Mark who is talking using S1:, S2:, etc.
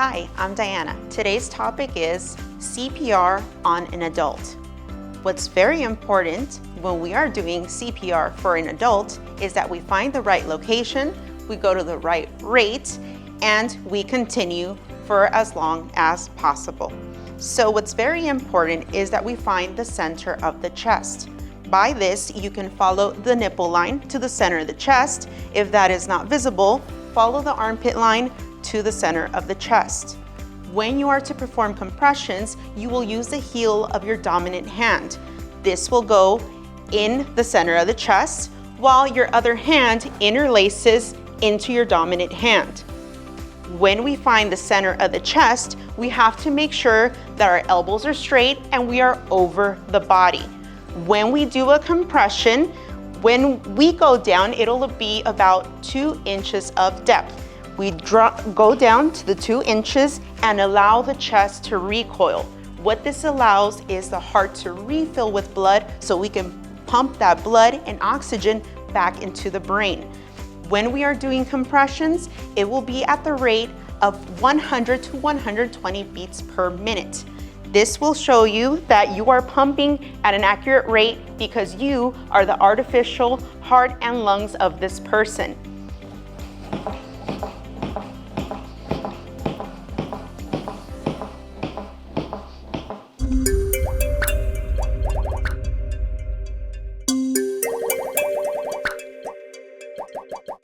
S1: Hi, I'm Diana. Today's topic is CPR on an adult. What's very important when we are doing CPR for an adult is that we find the right location, we go to the right rate, and we continue for as long as possible. So what's very important is that we find the center of the chest. By this, you can follow the nipple line to the center of the chest. If that is not visible, follow the armpit line to the center of the chest. When you are to perform compressions, you will use the heel of your dominant hand. This will go in the center of the chest, while your other hand interlaces into your dominant hand. When we find the center of the chest, we have to make sure that our elbows are straight and we are over the body. When we do a compression, when we go down, it'll be about 2 inches of depth. We go down to the 2 inches and allow the chest to recoil. What this allows is the heart to refill with blood so we can pump that blood and oxygen back into the brain. When we are doing compressions, it will be at the rate of 100 to 120 beats per minute. This will show you that you are pumping at an accurate rate because you are the artificial heart and lungs of this person.